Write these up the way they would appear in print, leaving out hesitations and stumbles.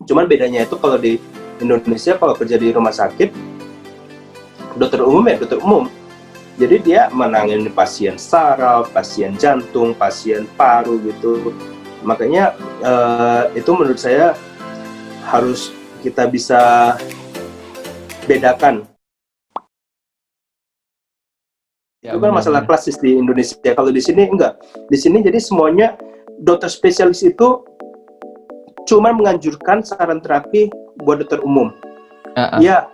Cuman bedanya itu kalau di Indonesia kalau kerja di rumah sakit, dokter umum. Jadi dia menangani pasien saraf, pasien jantung, pasien paru gitu. Makanya itu menurut saya harus kita bisa bedakan. Ya, Itu kan masalah klasis di Indonesia. Kalau di sini enggak. Di sini jadi semuanya dokter spesialis itu cuma menganjurkan saran terapi buat dokter umum. Ya,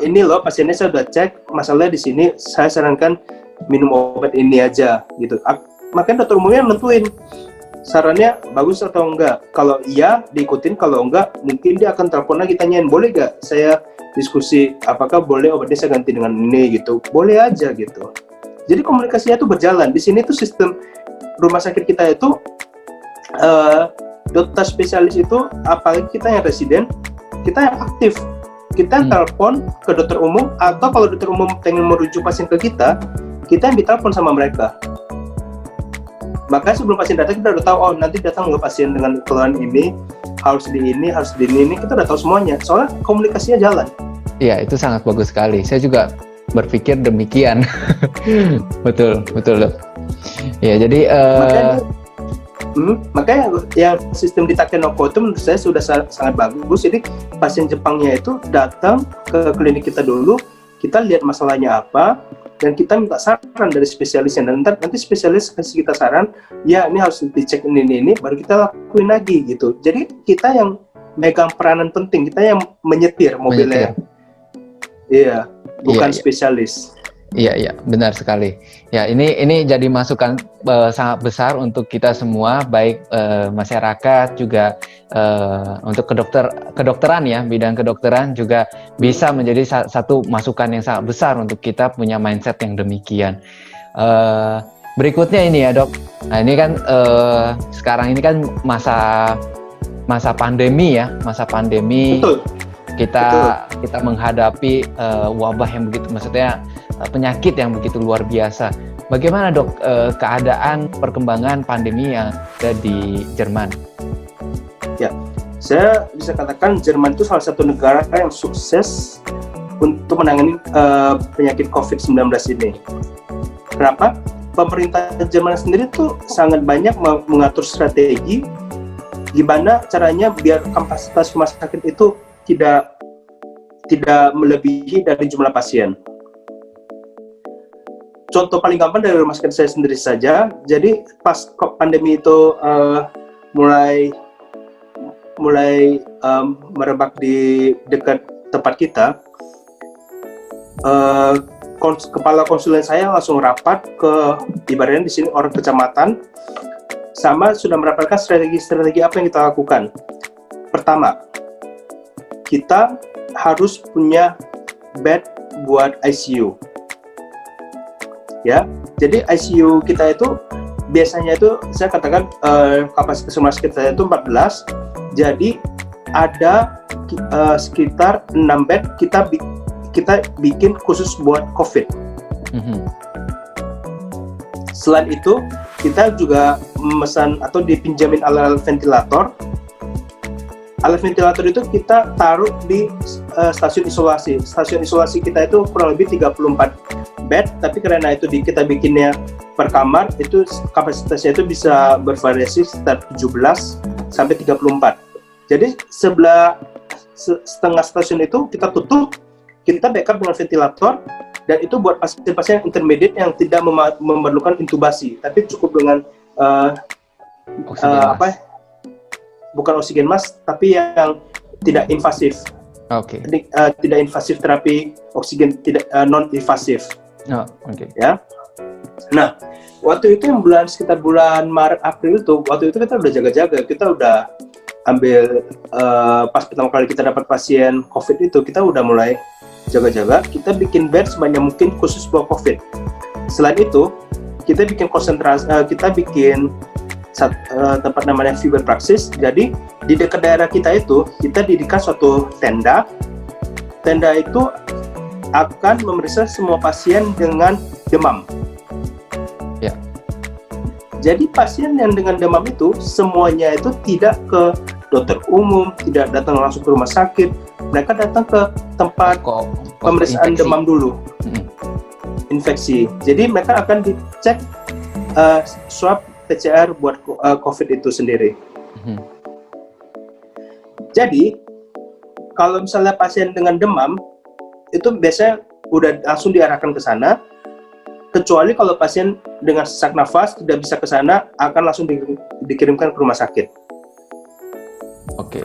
ini loh pasiennya saya udah cek, masalahnya di sini saya sarankan minum obat ini aja gitu. Makanya dokter umumnya nentuin sarannya bagus atau enggak. Kalau iya diikutin, kalau enggak mungkin dia akan telepon lagi tanyain, boleh gak saya diskusi apakah boleh obatnya saya ganti dengan ini gitu. Boleh aja gitu. Jadi komunikasinya itu berjalan. Di sini tuh sistem rumah sakit kita itu dokter spesialis itu, apalagi kita yang residen, kita yang aktif. Kita telepon ke dokter umum, atau kalau dokter umum pengen merujuk pasien ke kita yang ditelepon sama mereka. Maka sebelum pasien datang kita udah tahu, oh nanti datang nggak pasien dengan keluhan ini, harus di ini, kita udah tahu semuanya. Soalnya komunikasinya jalan. Iya, itu sangat bagus sekali. Saya juga berpikir demikian. betul. Ya, jadi makanya yang sistem di Takenoko itu menurut saya sudah sangat bagus. Jadi pasien Jepangnya itu datang ke klinik kita dulu, kita lihat masalahnya apa, dan kita minta saran dari spesialisnya. Dan nanti spesialis kasih kita saran, ya ini harus dicek ini, baru kita lakuin lagi gitu. Jadi kita yang megang peranan penting, kita yang menyetir mobilnya. Iya, bukan spesialis. Iya, benar sekali. Ya, ini jadi masukan sangat besar untuk kita semua, baik masyarakat juga untuk kedokteran ya, bidang kedokteran juga bisa menjadi satu masukan yang sangat besar untuk kita punya mindset yang demikian. Berikutnya ini ya dok, nah ini kan sekarang ini kan masa pandemi ya, Betul. Kita menghadapi wabah yang begitu, maksudnya penyakit yang begitu luar biasa. Bagaimana dok keadaan perkembangan pandemi yang ada di Jerman? Ya, saya bisa katakan Jerman itu salah satu negara yang sukses untuk menangani penyakit COVID-19 ini. Kenapa? Pemerintah Jerman sendiri tuh sangat banyak mengatur strategi gimana caranya biar kapasitas rumah sakit itu tidak melebihi dari jumlah pasien. Contoh paling gampang dari rumah sakit saya sendiri saja. Jadi pas pandemi itu mulai merebak di dekat tempat kita, kepala konsulen saya langsung rapat ke, ibaratnya di sini orang kecamatan, sama sudah merapatkan strategi apa yang kita lakukan. Pertama, kita harus punya bed buat ICU. Ya, jadi ICU kita itu biasanya itu saya katakan kapasitas rumah sakit saya itu 14. Jadi ada sekitar 6 bed kita bikin khusus buat COVID. Selain itu kita juga memesan atau dipinjamin alat ventilator. Alat ventilator itu kita taruh di stasiun isolasi. Stasiun isolasi kita itu kurang lebih 34 bed, tapi karena itu kita bikinnya per kamar, itu kapasitasnya itu bisa bervariasi sekitar 17 sampai 34. Jadi setengah stasiun itu kita tutup, kita backup dengan ventilator, dan itu buat pasien-pasien intermediate yang tidak memerlukan intubasi, tapi cukup dengan bukan oksigen mask, tapi yang tidak invasif. Oke. Tidak invasif terapi oksigen, tidak non invasif. Ya. Nah, waktu itu yang sekitar bulan Maret April itu, waktu itu kita udah jaga-jaga, kita udah ambil pas pertama kali kita dapat pasien COVID itu, kita udah mulai jaga-jaga, kita bikin bed sebanyak mungkin khusus buat COVID. Selain itu, kita bikin tempat namanya Fever Praxis. Jadi di dekat daerah kita itu kita dirikan suatu tenda. Tenda itu akan memeriksa semua pasien dengan demam. Ya. Jadi pasien yang dengan demam itu semuanya itu tidak ke dokter umum, tidak datang langsung ke rumah sakit. Mereka datang ke tempat pemeriksaan demam dulu, infeksi. Jadi mereka akan dicek swab PCR buat COVID itu sendiri. Jadi kalau misalnya pasien dengan demam itu biasanya udah langsung diarahkan ke sana. Kecuali kalau pasien dengan sesak nafas tidak bisa ke sana, akan langsung dikirimkan ke rumah sakit. Oke.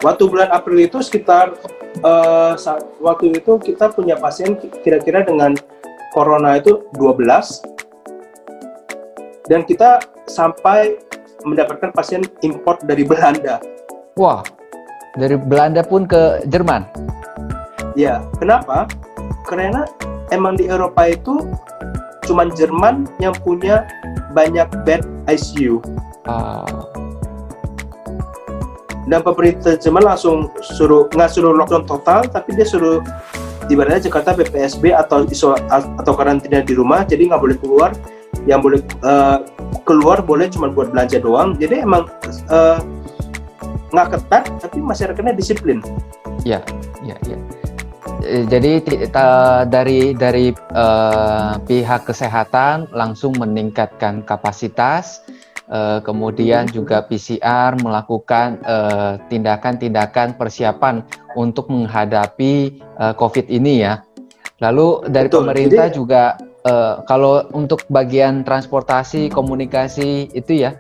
Waktu bulan April itu sekitar waktu itu kita punya pasien kira-kira dengan corona itu 12, dan kita sampai mendapatkan pasien import dari Belanda. Wah, dari Belanda pun ke Jerman? Ya, kenapa? Karena emang di Eropa itu cuman Jerman yang punya banyak bed ICU. Dan pemerintah Jerman langsung nggak suruh lockdown total, tapi dia suruh ibaratnya Jakarta PPSB atau karantina di rumah, jadi nggak boleh keluar. Yang boleh keluar boleh cuma buat belanja doang. Jadi emang nggak ketat, tapi masyarakatnya disiplin. Ya. Jadi dari pihak kesehatan langsung meningkatkan kapasitas, kemudian juga PCR melakukan tindakan-tindakan persiapan untuk menghadapi COVID ini ya. Lalu dari pemerintah juga kalau untuk bagian transportasi, komunikasi itu ya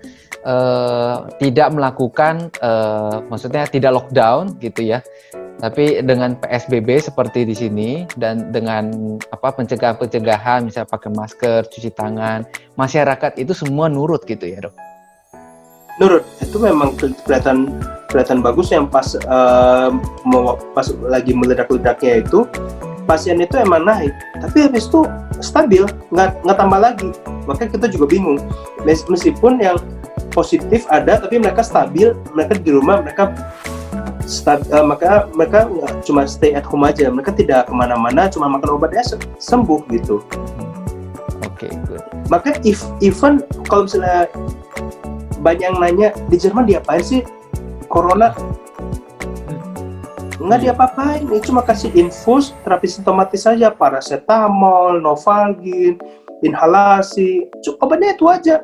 tidak melakukan, maksudnya tidak lockdown gitu ya. Tapi dengan PSBB seperti di sini dan dengan pencegahan misalnya pakai masker, cuci tangan, masyarakat itu semua nurut gitu ya, Dok? Nurut, itu memang kelihatan bagus. Yang pas lagi meledak-ledaknya itu pasien itu emang naik, tapi habis itu stabil, nggak tambah lagi. Makanya kita juga bingung, meskipun yang positif ada, tapi mereka stabil, mereka di rumah, mereka nggak cuma stay at home aja, mereka tidak kemana-mana, cuma makan obatnya sembuh gitu. Oke, good. Maka even kalau misalnya banyak yang nanya di Jerman diapain sih corona, nggak diapa-apain, ini cuma kasih infus terapi simptomatis saja, paracetamol, Novalgin, inhalasi, obatnya itu aja.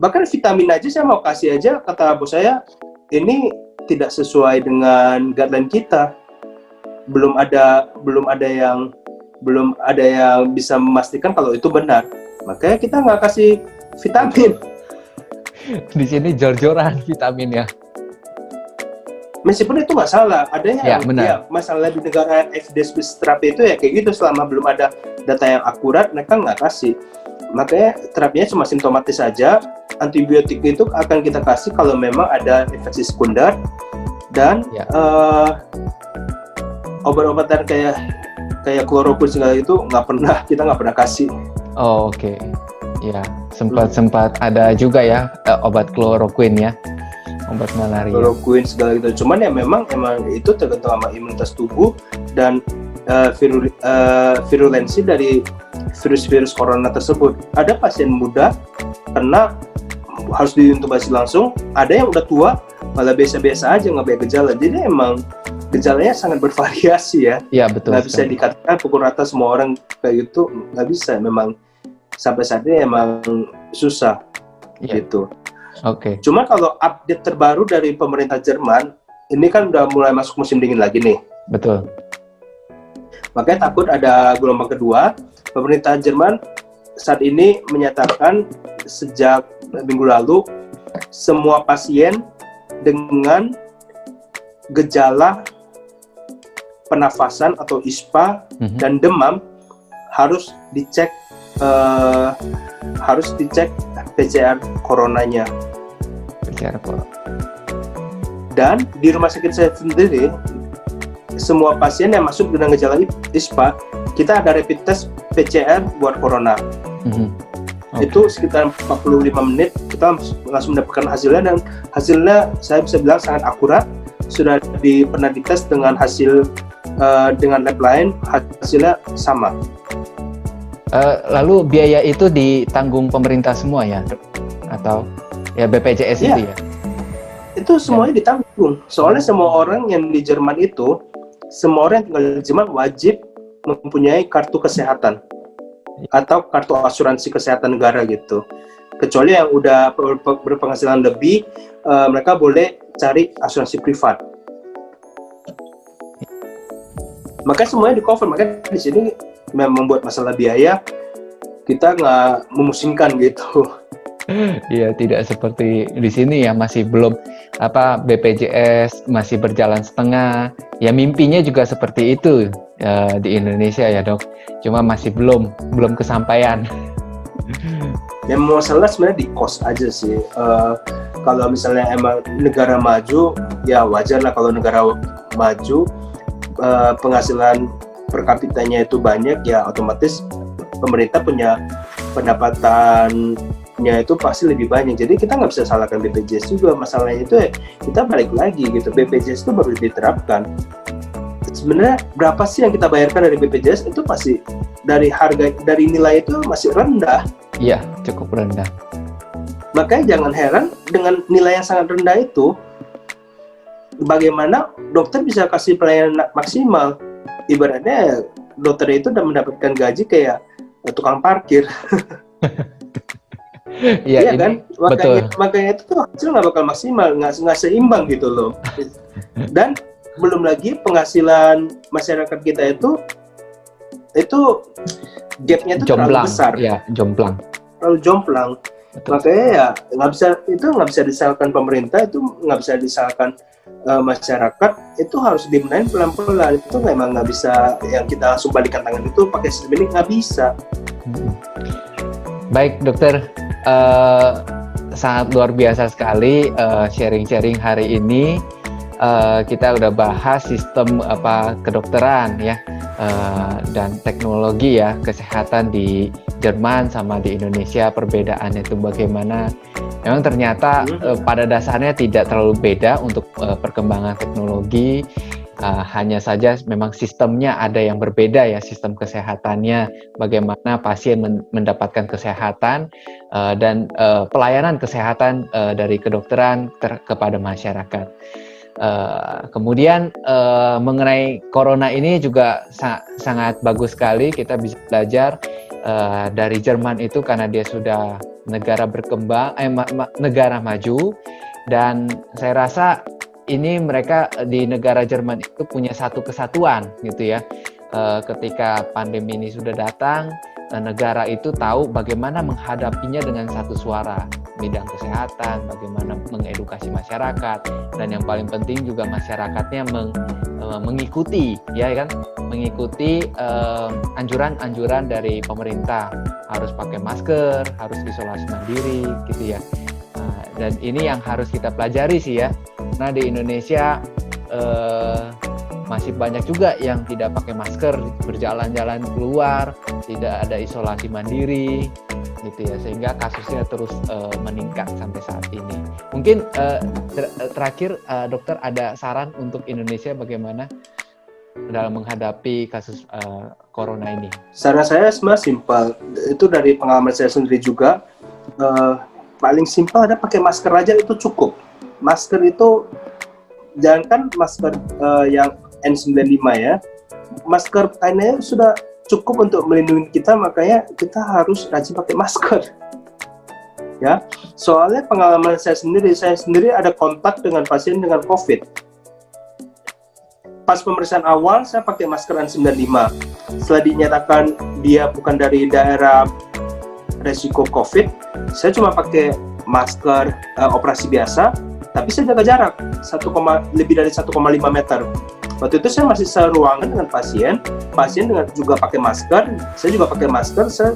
Bahkan vitamin aja saya mau kasih aja, kata bos saya, ini tidak sesuai dengan guideline kita. Belum ada yang bisa memastikan kalau itu benar. Makanya kita nggak kasih vitamin. Di sini jor-joran vitamin ya. Meskipun itu nggak salah, ada yang masalah di negara evidence-based terapi itu ya kayak gitu, selama belum ada data yang akurat mereka nggak kasih. Makanya terapinya cuma simptomatis saja. Antibiotik itu akan kita kasih kalau memang ada infeksi sekunder, dan obat-obatan kayak kloroquine segala itu kita nggak pernah kasih. Oh, oke. Ya, sempat ada juga ya obat kloroquine ya, obat malaria. Kloroquine segala gitu. Cuman ya memang itu tergantung sama imunitas tubuh dan virulensi dari virus-virus corona tersebut. Ada pasien muda kena harus diintubasi langsung, ada yang udah tua malah biasa-biasa aja, nggak banyak gejala. Jadi emang gejalanya sangat bervariasi ya. Iya, betul. Nggak bisa dikatakan pukul rata semua orang kayak gitu, nggak bisa. Memang sampai saat ini emang susah gitu. Oke. Cuma kalau update terbaru dari pemerintah Jerman, ini kan udah mulai masuk musim dingin lagi nih. Betul. Makanya takut ada gelombang kedua. Pemerintah Jerman saat ini menyatakan sejak minggu lalu semua pasien dengan gejala pernafasan atau ISPA dan demam harus dicek PCR coronanya. PCR corona. Dan di rumah sakit saya sendiri, semua pasien yang masuk dengan gejala ISPA, kita ada rapid test PCR buat corona. Itu sekitar 45 menit kita langsung mendapatkan hasilnya, dan hasilnya saya bisa bilang sangat akurat. Sudah pernah dites dengan hasil dengan lab lain, hasilnya sama. Lalu biaya itu ditanggung pemerintah semua ya, atau ya BPJS itu ya? itu semuanya ditanggung. Soalnya semua orang yang di Jerman itu, semua orang yang tinggal di Jerman wajib mempunyai kartu kesehatan atau kartu asuransi kesehatan negara gitu. Kecuali yang udah berpenghasilan lebih, mereka boleh cari asuransi privat. Makanya semuanya di cover. Makanya di sini memang membuat masalah biaya kita nggak memusingkan gitu. Iya, tidak seperti di sini ya, masih belum BPJS masih berjalan setengah. Ya mimpinya juga seperti itu di Indonesia ya dok. Cuma masih belum kesampaian. Yang masalah sebenarnya di cost aja sih. Kalau misalnya emang negara maju, ya wajar lah kalau negara maju penghasilan per kapitanya itu banyak, ya otomatis pemerintah punya pendapatannya itu pasti lebih banyak. Jadi kita nggak bisa salahkan BPJS juga. Masalahnya itu ya kita balik lagi gitu, BPJS itu baru diterapkan. Sebenarnya berapa sih yang kita bayarkan dari BPJS itu pasti dari nilai itu masih rendah. Iya, cukup rendah. Makanya jangan heran dengan nilai yang sangat rendah itu, bagaimana dokter bisa kasih pelayanan maksimal. Ibaratnya dokter itu udah mendapatkan gaji kayak tukang parkir. Iya kan? Makanya itu tuh hasil nggak bakal maksimal, nggak seimbang gitu loh. Dan belum lagi penghasilan masyarakat kita itu gapnya itu terlalu besar. Ya, jomplang. Terlalu jomplang. Betul. Makanya ya nggak bisa disalahkan pemerintah, itu nggak bisa disalahkan masyarakat, itu harus dibenahin pelan-pelan. Itu memang nggak bisa yang kita langsung balikan tangan itu pakai sistem ini, nggak bisa. Baik dokter, sangat luar biasa sekali sharing-sharing hari ini. Kita udah bahas sistem kedokteran ya, dan teknologi ya kesehatan di Jerman sama di Indonesia, perbedaannya itu bagaimana. Memang ternyata pada dasarnya tidak terlalu beda untuk perkembangan teknologi, hanya saja memang sistemnya ada yang berbeda ya, sistem kesehatannya, bagaimana pasien mendapatkan kesehatan dan pelayanan kesehatan dari kedokteran kepada masyarakat. Kemudian mengenai corona ini juga sangat bagus sekali kita bisa belajar dari Jerman itu, karena dia sudah negara berkembang, negara maju, dan saya rasa ini mereka di negara Jerman itu punya satu kesatuan gitu ya. Ketika pandemi ini sudah datang, negara itu tahu bagaimana menghadapinya dengan satu suara, bidang kesehatan, bagaimana mengedukasi masyarakat, dan yang paling penting juga masyarakatnya mengikuti ya kan, mengikuti anjuran-anjuran dari pemerintah, harus pakai masker, harus isolasi mandiri gitu ya. Dan ini yang harus kita pelajari sih ya, karena di Indonesia masih banyak juga yang tidak pakai masker, berjalan-jalan keluar, tidak ada isolasi mandiri gitu ya, sehingga kasusnya terus meningkat sampai saat ini. Mungkin terakhir dokter ada saran untuk Indonesia bagaimana dalam menghadapi kasus corona ini? Saran saya sebenarnya simpel, itu dari pengalaman saya sendiri juga. Paling simpel ada pakai masker aja itu cukup. Masker itu jangankan masker yang N95 ya, masker kainnya sudah cukup untuk melindungi kita, makanya kita harus rajin pakai masker ya. Soalnya pengalaman saya sendiri ada kontak dengan pasien dengan COVID. Pas pemeriksaan awal saya pakai masker N95, setelah dinyatakan dia bukan dari daerah resiko COVID, saya cuma pakai masker operasi biasa, tapi saya jaga jarak lebih dari 1,5 meter. Waktu itu saya masih seruangan dengan pasien dengan juga pakai masker, saya juga pakai masker, saya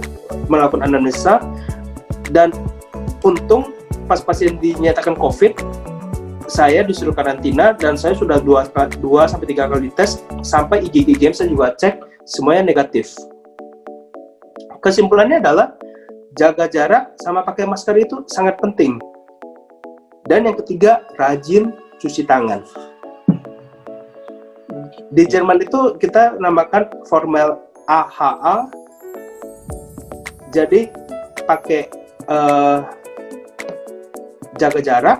melakukan anamnesa, dan untung pas pasien dinyatakan COVID, saya disuruh karantina dan saya sudah 2-3 kali tes, sampai IgG saya juga cek, semuanya negatif. Kesimpulannya adalah jaga jarak sama pakai masker itu sangat penting. Dan yang ketiga, rajin cuci tangan. Di Jerman itu kita namakan formal AHA. Jadi pakai jaga jarak,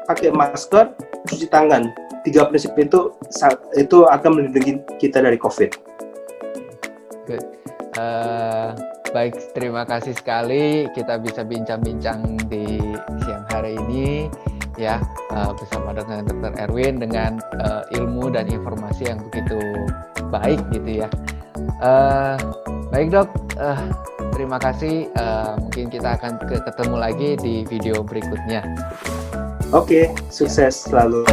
pakai masker, cuci tangan. 3 prinsip itu akan melindungi kita dari COVID. Good. Baik, terima kasih sekali kita bisa bincang-bincang di siang hari ini ya bersama dengan Dr. Erwin dengan ilmu dan informasi yang begitu baik gitu ya. Baik dok, terima kasih. Mungkin kita akan ketemu lagi di video berikutnya. Oke, sukses selalu.